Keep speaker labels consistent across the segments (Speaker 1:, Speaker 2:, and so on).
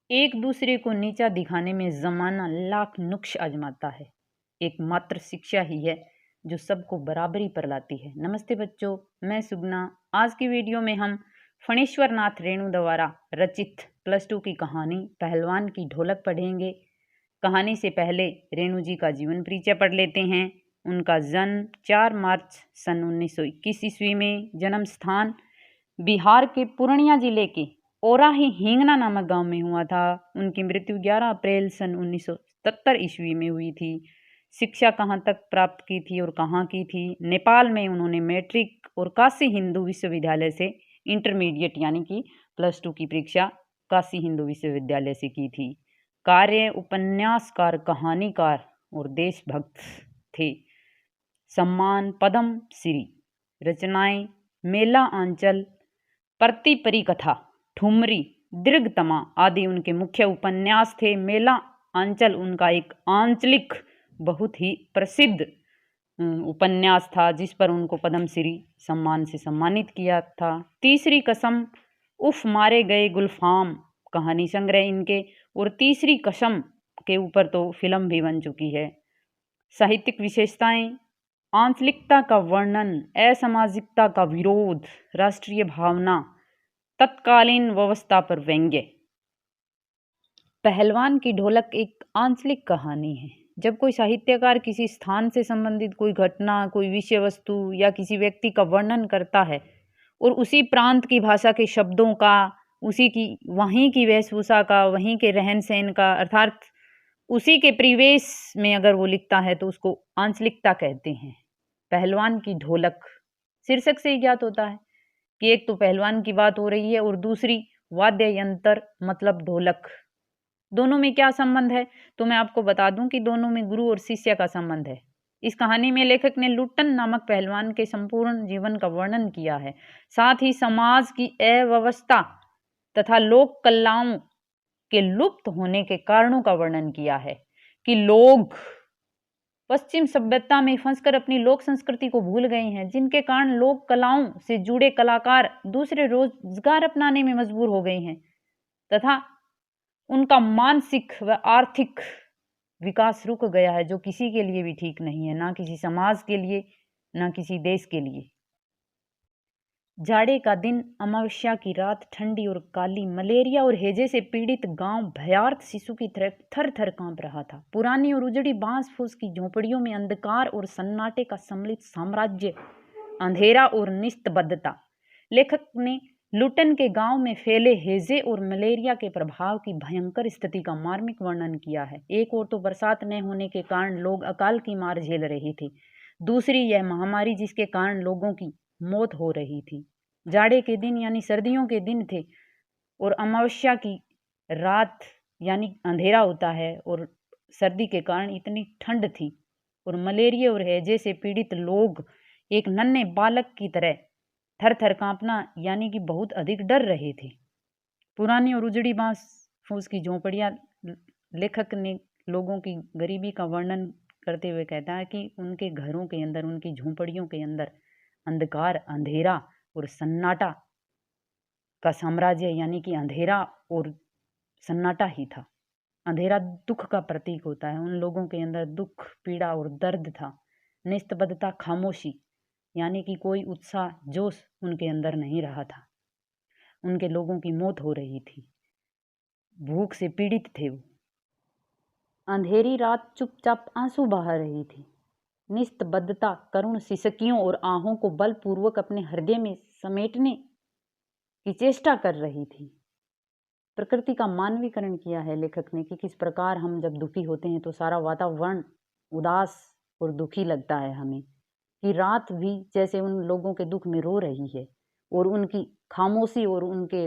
Speaker 1: एक दूसरे को नीचा दिखाने में जमाना लाख नुक्श आजमाता है। एकमात्र शिक्षा ही है जो सबको बराबरी पर लाती है। नमस्ते बच्चों, मैं सुगना। आज की वीडियो में हम फणीश्वर नाथ रेणु द्वारा रचित +2 की कहानी पहलवान की ढोलक पढ़ेंगे। कहानी से पहले रेणु जी का जीवन परिचय पढ़ लेते हैं। उनका जन्म 4 मार्च सन 1921 ईस्वी में, जन्म स्थान बिहार के पूर्णिया जिले के ओराही हिंगना नामक गांव में हुआ था। उनकी मृत्यु 11 अप्रैल सन 1977 ईस्वी में हुई थी। शिक्षा कहाँ तक प्राप्त की थी और कहाँ की थी? नेपाल में उन्होंने मैट्रिक और काशी हिंदू विश्वविद्यालय से इंटरमीडिएट यानी कि +2 की परीक्षा काशी हिंदू विश्वविद्यालय से की थी। कार्य उपन्यासकार, कहानीकार और देशभक्त थे। सम्मान पद्म श्री। रचनाएं मेला आंचल, परती परिकथा, ठुमरी, दीर्घतमा आदि उनके मुख्य उपन्यास थे। मेला आंचल उनका एक आंचलिक बहुत ही प्रसिद्ध उपन्यास था जिस पर उनको पद्मश्री सम्मान से सम्मानित किया था। तीसरी कसम, उफ मारे गए गुलफाम कहानी संग्रह इनके, और तीसरी कसम के ऊपर तो फिल्म भी बन चुकी है। साहित्यिक विशेषताएं: आंचलिकता का वर्णन, असामाजिकता का विरोध, राष्ट्रीय भावना, तत्कालीन व्यवस्था पर व्यंग्य। पहलवान की ढोलक एक आंचलिक कहानी है। जब कोई साहित्यकार किसी स्थान से संबंधित कोई घटना, कोई विषय वस्तु या किसी व्यक्ति का वर्णन करता है और उसी प्रांत की भाषा के शब्दों का, उसी की वहीं की वेशभूषा का, वहीं के रहन सहन का, अर्थात उसी के परिवेश में अगर वो लिखता है तो उसको आंचलिकता कहते हैं। पहलवान की ढोलक शीर्षक से ही ज्ञात होता है कि एक तो पहलवान की बात हो रही है और दूसरी वाद्य यंत्र मतलब ढोलक। दोनों में क्या संबंध है? तो मैं आपको बता दूं कि दोनों में गुरु और शिष्य का संबंध है। इस कहानी में लेखक ने लुट्टन नामक पहलवान के संपूर्ण जीवन का वर्णन किया है, साथ ही समाज की अव्यवस्था तथा लोक कलाओं के लुप्त होने के कारणों का वर्णन किया है कि लोग पश्चिम सभ्यता में फंसकर अपनी लोक संस्कृति को भूल गए हैं, जिनके कारण लोक कलाओं से जुड़े कलाकार दूसरे रोजगार अपनाने में मजबूर हो गए हैं तथा उनका मानसिक व आर्थिक विकास रुक गया है, जो किसी के लिए भी ठीक नहीं है, ना किसी समाज के लिए, ना किसी देश के लिए। जाड़े का दिन, अमावस्या की रात, ठंडी और काली, मलेरिया और हैजे से पीड़ित गांव भयार्त शिशु की तरह थर थर कांप रहा था। पुरानी और उजड़ी बांस फूस की झोपड़ियों में अंधकार और सन्नाटे का सम्मिलित साम्राज्य, अंधेरा और निस्तब्धता। लेखक ने लुटन के गांव में फैले हैजे और मलेरिया के प्रभाव की भयंकर स्थिति का मार्मिक वर्णन किया है। एक ओर तो बरसात न होने के कारण लोग अकाल की मार झेल रहे थे, दूसरी यह महामारी जिसके कारण लोगों की मौत हो रही थी। जाड़े के दिन यानी सर्दियों के दिन थे और अमावस्या की रात यानी अंधेरा होता है और सर्दी के कारण इतनी ठंड थी और मलेरिया और हैजे से पीड़ित लोग एक नन्हे बालक की तरह थर थर कांपना यानी कि बहुत अधिक डर रहे थे। पुरानी और उजड़ी बांस फूस की झोपड़ियां, लेखक ने लोगों की गरीबी का वर्णन करते हुए कहता है कि उनके घरों के अंदर, उनकी झोपड़ियों के अंदर अंधकार, अंधेरा और सन्नाटा का साम्राज्य यानी कि अंधेरा और सन्नाटा ही था। अंधेरा दुख का प्रतीक होता है। उन लोगों के अंदर दुख, पीड़ा और दर्द था। निस्तब्धता, खामोशी यानी कि कोई उत्साह, जोश उनके अंदर नहीं रहा था। उनके लोगों की मौत हो रही थी, भूख से पीड़ित थे वो। अंधेरी रात चुपचाप आंसू बहा रही थी। निस्तब्धता करुण सिसकियों और आहों को बलपूर्वक अपने हृदय में समेटने की चेष्टा कर रही थी। प्रकृति का मानवीकरण किया है लेखक ने कि किस प्रकार हम जब दुखी होते हैं तो सारा वातावरण उदास और दुखी लगता है हमें, कि रात भी जैसे उन लोगों के दुख में रो रही है और उनकी खामोशी और उनके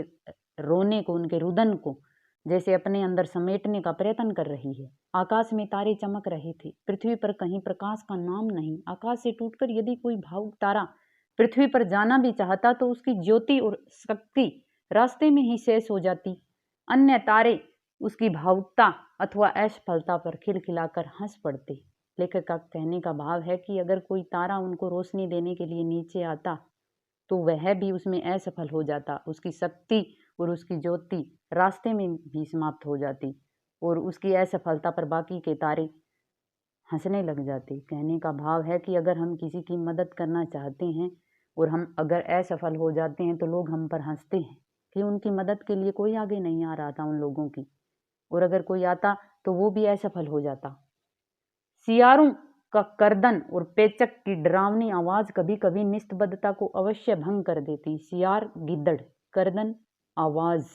Speaker 1: रोने को, उनके रुदन को जैसे अपने अंदर समेटने का प्रयत्न कर रही है। आकाश में तारे चमक रहे थे, पृथ्वी पर कहीं प्रकाश का नाम नहीं। आकाश से टूटकर यदि कोई भावुक तारा पृथ्वी पर जाना भी चाहता तो उसकी ज्योति और शक्ति रास्ते में ही शेष हो जाती। अन्य तारे उसकी भावुकता अथवा असफलता पर खिलखिलाकर हंस पड़ते। लेखक का कहने का भाव है कि अगर कोई तारा उनको रोशनी देने के लिए नीचे आता तो वह भी उसमें असफल हो जाता, उसकी शक्ति और उसकी ज्योति रास्ते में भी समाप्त हो जाती और उसकी असफलता पर बाकी के तारे हंसने लग जाते। कहने का भाव है कि अगर हम किसी की मदद करना चाहते हैं और हम अगर असफल हो जाते हैं तो लोग हम पर हंसते हैं कि उनकी मदद के लिए कोई आगे नहीं आ रहा था उन लोगों की, और अगर कोई आता तो वो भी असफल हो जाता। सियारों का कर्दन और पेचक की डरावनी आवाज कभी कभी निस्तब्धता को अवश्य भंग कर देती। सियार गिद्दड़, कर्दन आवाज,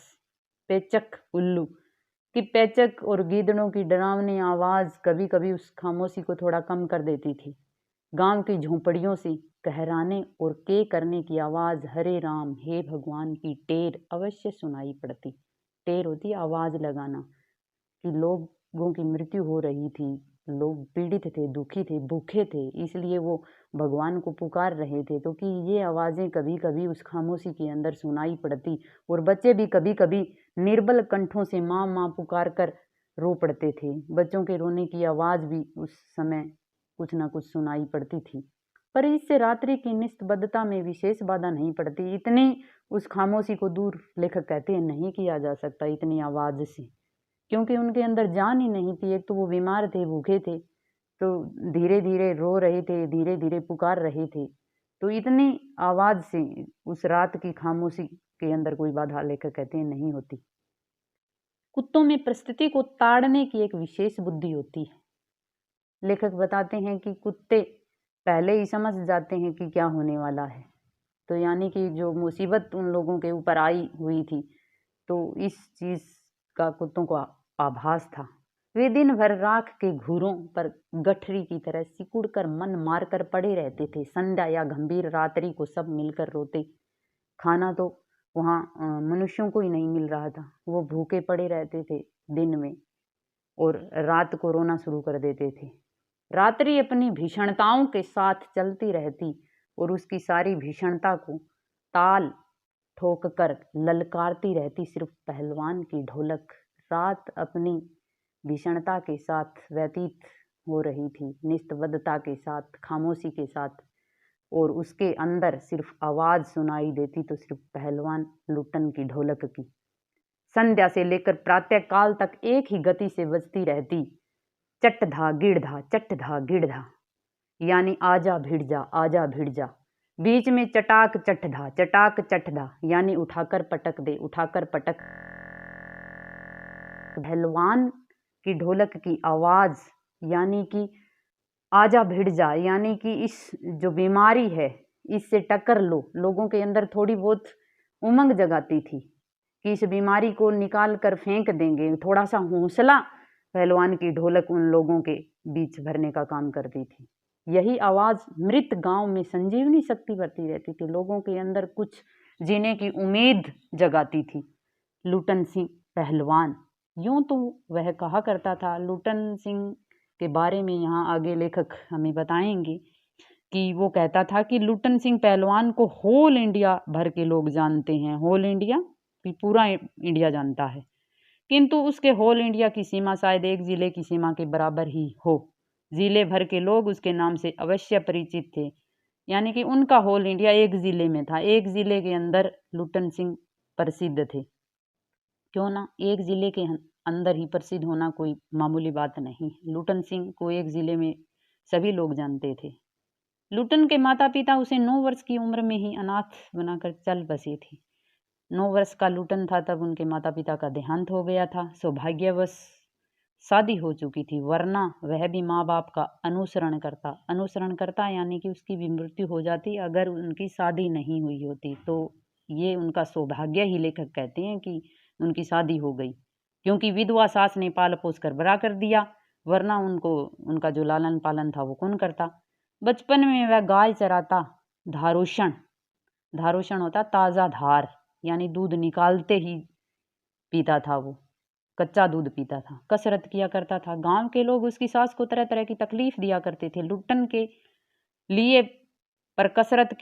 Speaker 1: पेचक उल्लू कि पेचक और गीदड़ों की डरावनी आवाज कभी कभी उस खामोशी को थोड़ा कम कर देती थी। गांव की झोंपड़ियों से कहराने और के करने की आवाज, हरे राम हे भगवान की टेर अवश्य सुनाई पड़ती। टेर होती आवाज लगाना कि लोगों की मृत्यु हो रही थी, लोग पीड़ित थे, दुखी थे, भूखे थे, इसलिए वो भगवान को पुकार रहे थे। तो कि ये आवाज़ें कभी कभी उस खामोशी के अंदर सुनाई पड़ती और बच्चे भी कभी कभी निर्बल कंठों से माँ माँ पुकार कर रो पड़ते थे। बच्चों के रोने की आवाज़ भी उस समय कुछ ना कुछ सुनाई पड़ती थी, पर इससे रात्रि की निस्तब्धता में विशेष बाधा नहीं पड़ती। इतनी उस खामोशी को दूर लेखक कहते हैं नहीं किया जा सकता इतनी आवाज़ से, क्योंकि उनके अंदर जान ही नहीं थी। एक तो वो बीमार थे, भूखे थे, तो धीरे धीरे रो रहे थे, धीरे धीरे पुकार रहे थे, तो इतनी आवाज़ से उस रात की खामोशी के अंदर कोई बाधा लेखक कहते हैं नहीं होती। कुत्तों में परिस्थिति को ताड़ने की एक विशेष बुद्धि होती है। लेखक बताते हैं कि कुत्ते पहले ही समझ जाते हैं कि क्या होने वाला है, तो यानी कि जो मुसीबत उन लोगों के ऊपर आई हुई थी, तो इस चीज़ का कुत्तों को आभास था। वे दिन भर राख के घूरों पर गठरी की तरह सिकुड़ कर मन मारकर पड़े रहते थे। संध्या या गंभीर रात्रि को सब मिलकर रोते। खाना तो वहाँ मनुष्यों को ही नहीं मिल रहा था, वो भूखे पड़े रहते थे दिन में और रात को रोना शुरू कर देते थे। रात्रि अपनी भीषणताओं के साथ चलती रहती और उसकी सारी भीषणता को ताल ठोक कर ललकारती रहती सिर्फ पहलवान की ढोलक। रात अपनी भीषणता के साथ व्यतीत हो रही थी, निस्तब्धता के साथ, खामोशी के साथ, और उसके अंदर सिर्फ आवाज़ सुनाई देती तो सिर्फ पहलवान लुट्टन की ढोलक की। संध्या से लेकर प्रातः काल तक एक ही गति से बजती रहती, चट्टा गिड़धा चट्टा गिड़धा, यानी आजा भिड़ जा, आजा भिड़ जा। बीच में चटाक चट्टा यानी उठाकर पटक दे, उठाकर पटक। पहलवान की ढोलक की आवाज यानी कि आजा भिड़ जा, यानी कि इस जो बीमारी है इससे टक्कर लो। लोगों के अंदर थोड़ी बहुत उमंग जगाती थी कि इस बीमारी को निकाल कर फेंक देंगे। थोड़ा सा हौसला पहलवान की ढोलक उन लोगों के बीच भरने का काम करती थी। यही आवाज़ मृत गांव में संजीवनी शक्ति भरती रहती थी, लोगों के अंदर कुछ जीने की उम्मीद जगाती थी। लुट्टन सिंह पहलवान, यूं तो वह कहा करता था। लुट्टन सिंह के बारे में यहाँ आगे लेखक हमें बताएंगे कि वो कहता था कि लुट्टन सिंह पहलवान को होल इंडिया भर के लोग जानते हैं। होल इंडिया, पूरा इंडिया जानता है, किंतु उसके होल इंडिया की सीमा शायद एक ज़िले की सीमा के बराबर ही हो। ज़िले भर के लोग उसके नाम से अवश्य परिचित थे, यानी कि उनका होल इंडिया एक ज़िले में था, एक ज़िले के अंदर लुट्टन सिंह प्रसिद्ध थे। क्यों ना, एक ज़िले के अंदर ही प्रसिद्ध होना कोई मामूली बात नहीं। लुट्टन सिंह को एक ज़िले में सभी लोग जानते थे। लुट्टन के माता पिता उसे 9 वर्ष की उम्र में ही अनाथ बनाकर चल बसे थे। 9 वर्ष का लुट्टन था तब उनके माता पिता का देहांत हो गया था। सौभाग्यवश शादी हो चुकी थी, वरना वह भी माँ बाप का अनुसरण करता यानी कि उसकी भी मृत्यु हो जाती अगर उनकी शादी नहीं हुई होती। तो ये उनका सौभाग्य ही लेखक कहते हैं कि उनकी शादी हो गई, क्योंकि विधवा सास ने पाल पोस कर बड़ा कर दिया, वरना उनका जो लालन पालन था वो कौन करता। बचपन में वह गाय चराता। धारोषण होता ताज़ा धार, यानी दूध निकालते ही पीता था, वो कच्चा दूध पीता था। कसरत किया करता था। गांव के लोग उसकी सास को तरह तरह की तकलीफ दिया करते थे लुट्टन के लिए, पर कसरत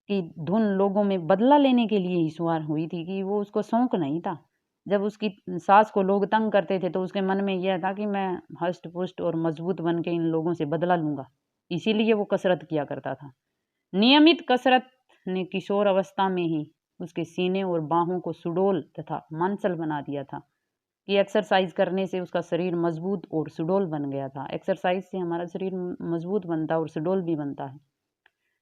Speaker 1: की धुन लोगों में बदला लेने के लिए ही सवार हुई थी कि वो उसको शौक नहीं था। जब उसकी सास को लोग तंग करते थे तो उसके मन में यह था कि मैं हष्ट पुष्ट और मजबूत बन के इन लोगों से बदला लूँगा, इसीलिए वो कसरत किया करता था। नियमित कसरत ने किशोर अवस्था में ही उसके सीने और बाहों को सुडौल तथा मांसल बना दिया था कि एक्सरसाइज करने से उसका शरीर मजबूत और सुडौल बन गया था। एक्सरसाइज से हमारा शरीर मजबूत बनता है और सुडौल भी बनता है।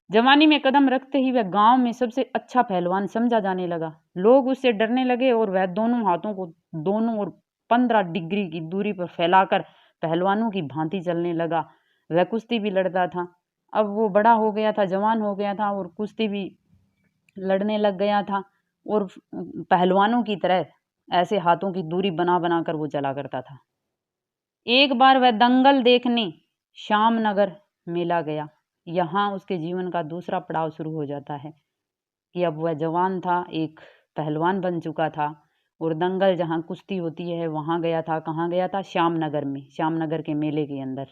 Speaker 1: जवानी में कदम रखते ही वह गांव में सबसे अच्छा पहलवान समझा जाने लगा। लोग उससे डरने लगे और वह दोनों हाथों को दोनों ओर 15 डिग्री की दूरी पर फैलाकर पहलवानों की भांति चलने लगा। वह कुश्ती भी लड़ता था। अब वो बड़ा हो गया था, जवान हो गया था और कुश्ती भी लड़ने लग गया था और पहलवानों की तरह ऐसे हाथों की दूरी बना बना कर वो चला करता था। एक बार वह दंगल देखने श्यामनगर मेला गया। यहाँ उसके जीवन का दूसरा पड़ाव शुरू हो जाता है कि अब वह जवान था, एक पहलवान बन चुका था और दंगल जहाँ कुश्ती होती है वहाँ गया था। कहाँ गया था? श्यामनगर में, श्यामनगर के मेले के अंदर।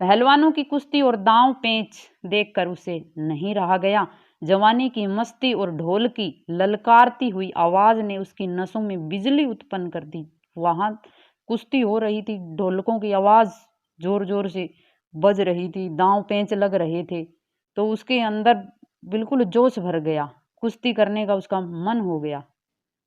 Speaker 1: पहलवानों की कुश्ती और दांव पेंच देखकर उसे नहीं रहा गया। जवानी की मस्ती और ढोल की ललकारती हुई आवाज ने उसकी नसों में बिजली उत्पन्न कर दी। वहां कुश्ती हो रही थी, ढोलकों की आवाज जोर जोर से बज रही थी, दांव पेंच लग रहे थे, तो उसके अंदर बिल्कुल जोश भर गया। कुश्ती करने का उसका मन हो गया।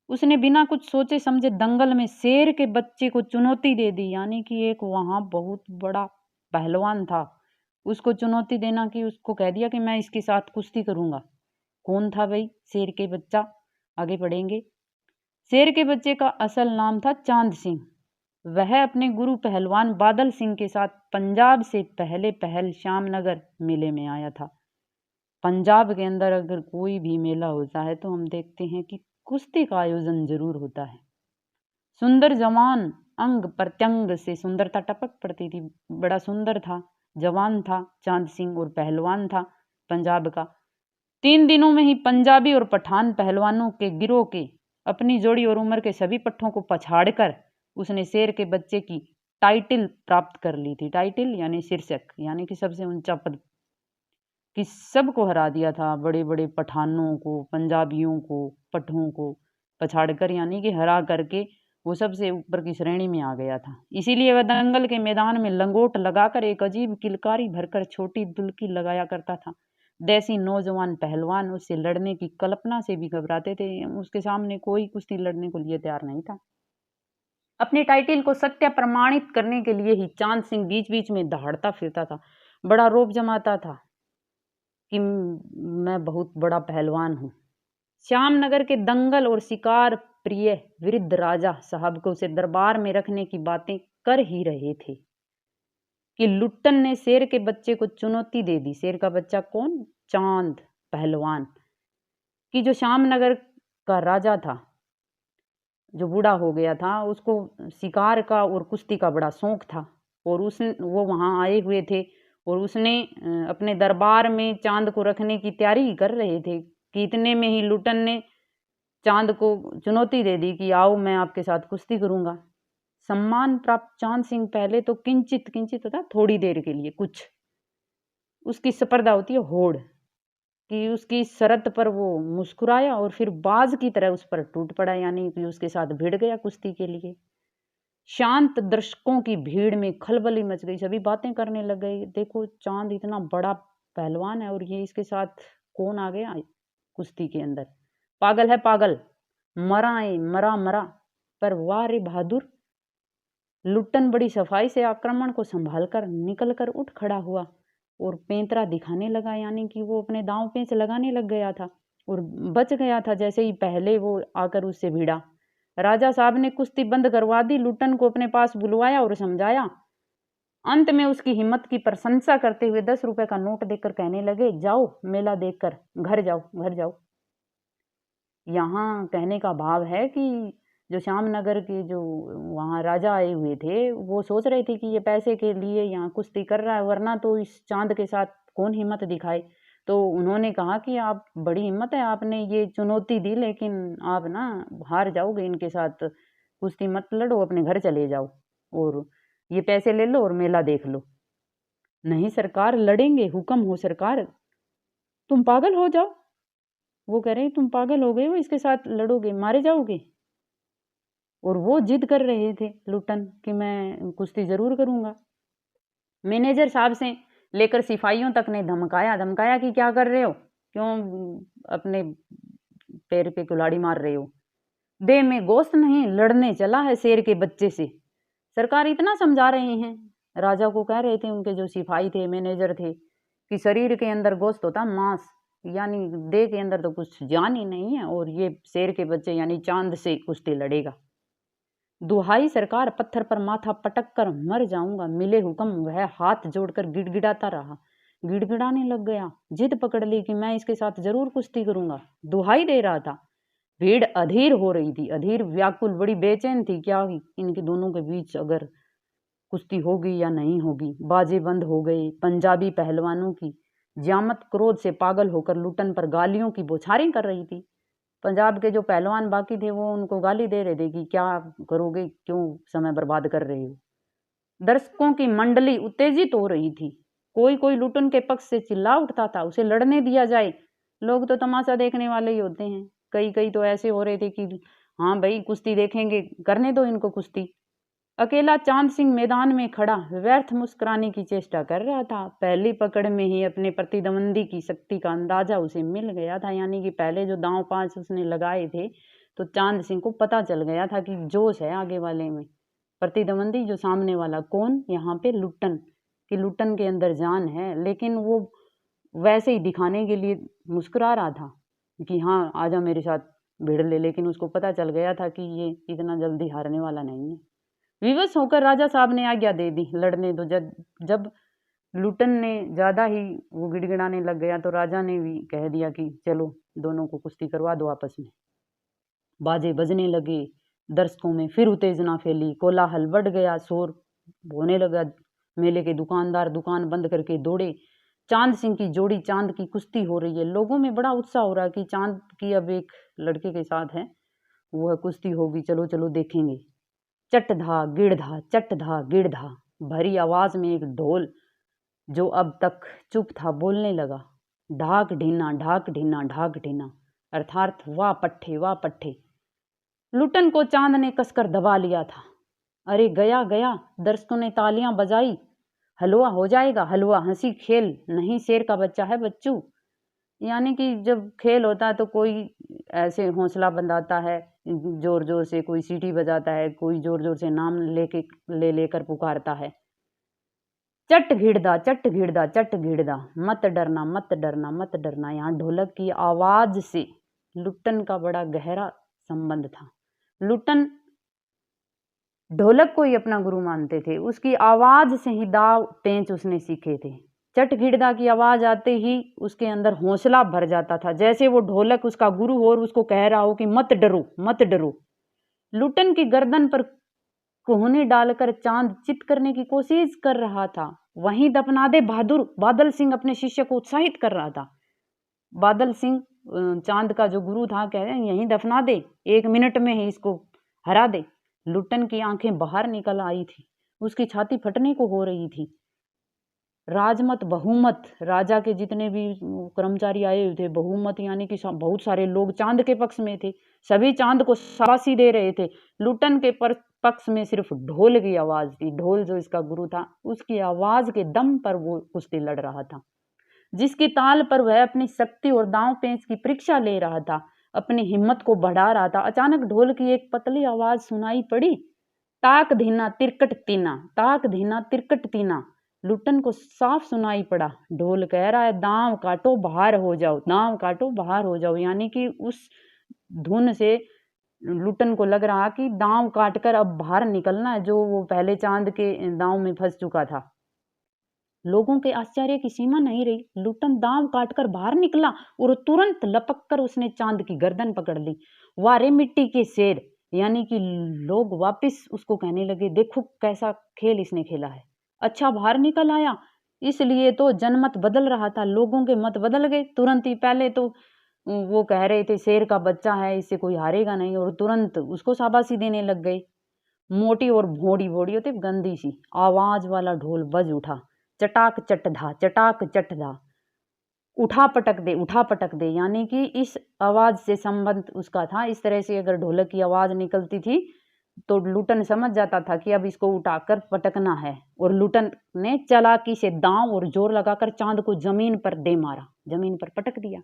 Speaker 1: उसने बिना कुछ सोचे समझे दंगल में शेर के बच्चे को चुनौती दे दी। यानी कि एक वहां बहुत बड़ा पहलवान था, उसको चुनौती देना कि उसको कह दिया कि मैं इसके साथ कुश्ती करूंगा। कौन था भाई? शेर के बच्चा। आगे पढ़ेंगे। शेर के बच्चे का असल नाम था चांद सिंह। वह अपने गुरु पहलवान बादल सिंह के साथ पंजाब से पहले पहल श्यामनगर मेले में आया था। पंजाब के अंदर अगर कोई भी मेला होता है तो हम देखते हैं कि कुश्ती का आयोजन जरूर होता है। सुंदर जवान, अंग प्रत्यंग से सुंदरता टपक पड़ती थी। बड़ा सुंदर था, जवान था चांद सिंह और पहलवान था पंजाब का। 3 दिनों में ही पंजाबी और पठान पहलवानों के गिरोह के अपनी जोड़ी और उम्र के सभी पट्टों को पछाड़कर उसने शेर के बच्चे की टाइटिल प्राप्त कर ली थी। टाइटिल यानी शीर्षक, यानी कि सबसे ऊंचा पद, कि सबको हरा दिया था। बड़े बड़े पठानों को, पंजाबियों को, पट्टों को पछाड़कर, यानी कि हरा करके वो सबसे ऊपर की श्रेणी में आ गया था। इसीलिए वह दंगल के मैदान में लंगोट लगाकर एक अजीब किलकारी भरकर छोटी दुल्की लगाया करता था। देसी नौजवान पहलवान उससे लड़ने की कल्पना से भी घबराते थे। उसके सामने कोई कुश्ती लड़ने को लिए तैयार नहीं था। अपने टाइटिल को सत्य प्रमाणित करने के लिए ही चांद सिंह बीच बीच में दहाड़ता फिरता था, बड़ा रौब जमाता था कि मैं बहुत बड़ा पहलवान हूँ। श्यामनगर के दंगल और शिकार प्रिय वृद्ध राजा साहब को उसे दरबार में रखने की बातें कर ही रहे थे कि लुट्टन ने शेर के बच्चे को चुनौती दे दी। शेर का बच्चा कौन? चांद पहलवान, कि जो श्यामनगर का राजा था, जो बूढ़ा हो गया था, उसको शिकार का और कुश्ती का बड़ा शौक था और वो वहां आए हुए थे और उसने अपने दरबार में चांद को रखने की तैयारी कर रहे थे कि इतने में ही लुटन ने चांद को चुनौती दे दी कि आओ मैं आपके साथ कुश्ती करूंगा। सम्मान प्राप्त चांद सिंह पहले तो किंचित किंचित होता, थोड़ी देर के लिए कुछ, उसकी स्पर्धा होती है होड़, कि उसकी शर्त पर वो मुस्कुराया और फिर बाज की तरह उस पर टूट पड़ा, यानी कि उसके साथ भिड़ गया कुश्ती के लिए। शांत दर्शकों की भीड़ में खलबली मच गई, सभी बातें करने लग गए, देखो चांद इतना बड़ा पहलवान है और ये इसके साथ कौन आ गया कुश्ती के अंदर, पागल है पागल, मरा है मरा मरा। पर वाह रे बहादुर, लुट्टन बड़ी सफाई से आक्रमण को संभाल कर निकल कर उठ खड़ा हुआ और पेंतरा दिखाने लगा, यानी कि वो अपने दांव पेंच लगाने लग गया था और बच गया था जैसे ही पहले वो आकर उससे भिड़ा। राजा साहब ने कुश्ती बंद करवा दी, लुट्टन को अपने पास बुलवाया और समझाया। अंत में उसकी हिम्मत की प्रशंसा करते हुए 10 रुपए का नोट देकर कहने लगे, जाओ मेला देखकर घर जाओ, घर जाओ। यहाँ कहने का भाव है कि जो श्यामनगर के जो वहाँ राजा आए हुए थे वो सोच रहे थे कि ये पैसे के लिए यहाँ कुश्ती कर रहा है, वरना तो इस चांद के साथ कौन हिम्मत दिखाए। तो उन्होंने कहा कि आप, बड़ी हिम्मत है, आपने ये चुनौती दी, लेकिन आप ना हार जाओगे, इनके साथ कुश्ती मत लड़ो, अपने घर चले जाओ और ये पैसे ले लो और मेला देख लो। नहीं सरकार, लड़ेंगे, हुक्म हो सरकार। तुम पागल हो जाओ, वो कह रहे हैं तुम पागल हो गए हो, इसके साथ लड़ोगे मारे जाओगे। और वो जिद कर रहे थे लुट्टन कि मैं कुश्ती जरूर करूंगा। मैनेजर साहब से लेकर सिपाहियों तक ने धमकाया धमकाया कि क्या कर रहे हो, क्यों अपने पैर पे कुल्हाड़ी मार रहे हो? देह में गोश्त नहीं, लड़ने चला है शेर के बच्चे से। सरकार इतना समझा रहे हैं, राजा को कह रहे थे उनके जो सिपाही थे, मैनेजर थे, कि शरीर के अंदर गोश्त होता मांस, यानी देह के अंदर तो कुछ जान ही नहीं है, और ये शेर के बच्चे यानी चांद से कुश्ती लड़ेगा। दुहाई सरकार, पत्थर पर माथा पटक कर मर जाऊंगा, मिले हुक्म। वह हाथ जोड़कर गिड़गिड़ाता रहा, गिड़गिड़ाने लग गया, जिद पकड़ ली कि मैं इसके साथ जरूर कुश्ती करूंगा। दुहाई दे रहा था। भीड़ अधीर हो रही थी, अधीर, व्याकुल, बड़ी बेचैन थी, क्या इनके दोनों के बीच अगर कुश्ती होगी या नहीं होगी। बाजे बंद हो गए। पंजाबी पहलवानों की जामत क्रोध से पागल होकर लुटन पर गालियों की बौछारें कर रही थी। पंजाब के जो पहलवान बाकी थे वो उनको गाली दे रहे थे कि क्या करोगे, क्यों समय बर्बाद कर रहे हो। दर्शकों की मंडली उत्तेजित हो रही थी। कोई कोई लुटन के पक्ष से चिल्ला उठता था, उसे लड़ने दिया जाए। लोग तो तमाशा देखने वाले ही होते हैं। कई कई तो ऐसे हो रहे थे कि हाँ भाई कुश्ती देखेंगे, करने दो इनको कुश्ती। अकेला चांद सिंह मैदान में खड़ा व्यर्थ मुस्कुराने की चेष्टा कर रहा था। पहली पकड़ में ही अपने प्रतिद्वंदी की शक्ति का अंदाजा उसे मिल गया था, यानी कि पहले जो दांव पांच उसने लगाए थे तो चांद सिंह को पता चल गया था कि जोश है आगे वाले में। प्रतिद्वंदी जो सामने वाला कौन, यहाँ पे लुट्टन, कि लुट्टन के अंदर जान है, लेकिन वो वैसे ही दिखाने के लिए मुस्कुरा रहा था कि हाँ आजा मेरे साथ भिड़ ले, लेकिन उसको पता चल गया था कि ये इतना जल्दी हारने वाला नहीं है। विवश होकर राजा साहब ने आज्ञा दे दी, लड़ने दो। जब लुटन ने ज्यादा ही वो गिड़गिड़ाने लग गया तो राजा ने भी कह दिया कि चलो दोनों को कुश्ती करवा दो आपस में। बाजे बजने लगे, दर्शकों में फिर उत्तेजना फैली, कोलाहल बढ़ गया, शोर होने लगा। मेले के दुकानदार दुकान बंद करके दौड़े। चांद सिंह की जोड़ी, चांद की कुश्ती हो रही है। लोगों में बड़ा उत्साह हो रहा है कि चांद की अब एक लड़के के साथ है, वो है कुश्ती होगी, चलो चलो देखेंगे। चटधा गिड़धा, चटधा गिड़धा, भरी आवाज में एक ढोल जो अब तक चुप था बोलने लगा, ढाक ढीना, ढाक ढीना, ढाक ढीना, अर्थात वाह पट्ठे, वाह पट्ठे। लुटन को चांद ने कसकर दबा लिया था। अरे गया गया, दर्शकों ने तालियां बजाई। हलवा हो जाएगा, हलवा, हंसी खेल नहीं, शेर का बच्चा है बच्चू। यानी कि जब खेल होता है तो कोई ऐसे हौसला बंधाता है, जोर जोर से कोई सीटी बजाता है, कोई जोर जोर से नाम लेकर पुकारता है। चट घिड़दा, चट घिड़दा, चट घिड़दा, मत डरना, मत डरना, मत डरना। यहाँ ढोलक की आवाज से लुट्टन का बड़ा गहरा संबंध था। लुट्टन ढोलक को ही अपना गुरु मानते थे, उसकी आवाज से ही दाव पेंच उसने सीखे थे। चट घिड़दा की आवाज आते ही उसके अंदर हौसला भर जाता था, जैसे वो ढोलक उसका गुरु हो और उसको कह रहा हो कि मत डरो, मत डरो। लुट्टन की गर्दन पर कोहनी डालकर चांद चित करने की कोशिश कर रहा था। वहीं दफना दे बहादुर, बादल सिंह अपने शिष्य को उत्साहित कर रहा था। बादल सिंह चांद का जो गुरु था, कह रहे यहीं दफना दे, 1 मिनट में ही इसको हरा दे। लुट्टन की आंखें बाहर निकल आई थी, उसकी छाती फटने को हो रही थी। राजमत, बहुमत, राजा के जितने भी कर्मचारी आए हुए थे, बहुमत यानी कि बहुत सारे लोग चांद के पक्ष में थे, सभी चांद को शाबाशी दे रहे थे। लुट्टन के पक्ष में सिर्फ ढोल की आवाज थी। ढोल जो इसका गुरु था, उसकी आवाज के दम पर वो कुश्ती लड़ रहा था, जिसकी ताल पर वह अपनी शक्ति और दांव पेंच की परीक्षा ले रहा था, अपनी हिम्मत को बढ़ा रहा था। अचानक ढोल की एक पतली आवाज सुनाई पड़ी, ताक धीना तिरकट तीना, ताक धीना तिरकट तीना। लुट्टन को साफ सुनाई पड़ा, ढोल कह रहा है दांव काटो बाहर हो जाओ, दांव काटो बाहर हो जाओ। यानी कि उस धुन से लुट्टन को लग रहा कि दांव काटकर अब बाहर निकलना है, जो वो पहले चांद के दांव में फंस चुका था। लोगों के आश्चर्य की सीमा नहीं रही। लुट्टन दांव काटकर बाहर निकला और तुरंत लपक कर उसने चांद की गर्दन पकड़ ली। वारे मिट्टी के शेर, यानी कि लोग वापस उसको कहने लगे, देखो कैसा खेल इसने खेला है, अच्छा बाहर निकल आया। इसलिए तो जनमत बदल रहा था, लोगों के मत बदल गए तुरंत ही। पहले तो वो कह रहे थे शेर का बच्चा है, इससे कोई हारेगा नहीं, और तुरंत उसको शाबाशी देने लग गए। मोटी और भोड़ी भोड़ी होती गंदी सी आवाज वाला ढोल बज उठा, चटाक चटधा, चटाक चटधा, उठा पटक दे, उठा पटक दे। यानी कि इस आवाज से संबंध उसका था। इस तरह से अगर ढोलक की आवाज निकलती थी तो लुटन समझ जाता था कि अब इसको उठाकर पटकना है, और लुटन ने चालाकी से दांव और जोर लगाकर चांद को जमीन पर दे मारा, जमीन पर पटक दिया।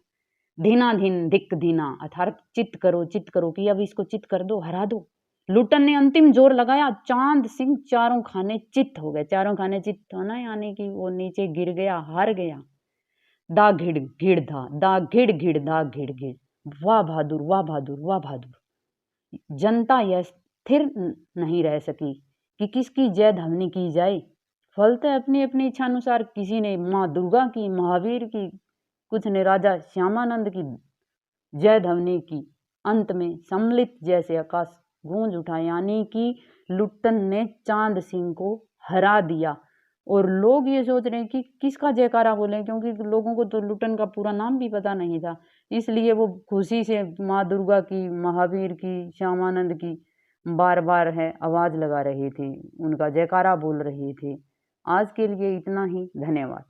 Speaker 1: धीना धीन धिक धीना, अर्थात चित करो कि अब इसको चित कर दो, हरा दो। लुटन ने अंतिम जोर लगाया, चांद सिंह चारों खाने चित हो गए। चारों खाने चित होना यानी कि वो नीचे गिर गया, हार गया। दा घिड़ घिड़ धा, दा घिड़ घिड़ धा घिड़ घिड़, वाह बहादुर वाह बहादुर वाह बहादुर। जनता यह स्थिर नहीं रह सकी कि किसकी जय ध्वनि की जाए। फलतः अपनी अपनी इच्छानुसार किसी ने माँ दुर्गा की, महावीर की, कुछ ने राजा श्यामानंद की जय ध्वनि की। अंत में सम्मिलित जैसे आकाश गूंज उठा, यानी कि लुट्टन ने चांद सिंह को हरा दिया। और लोग ये सोच रहे हैं कि किसका जयकारा बोलें, क्योंकि लोगों को तो लुट्टन का पूरा नाम भी पता नहीं था। इसलिए वो खुशी से माँ दुर्गा की, महावीर की, श्यामानंद की बार बार है आवाज लगा रही थी, उनका जयकारा बोल रही थी। आज के लिए इतना ही, धन्यवाद।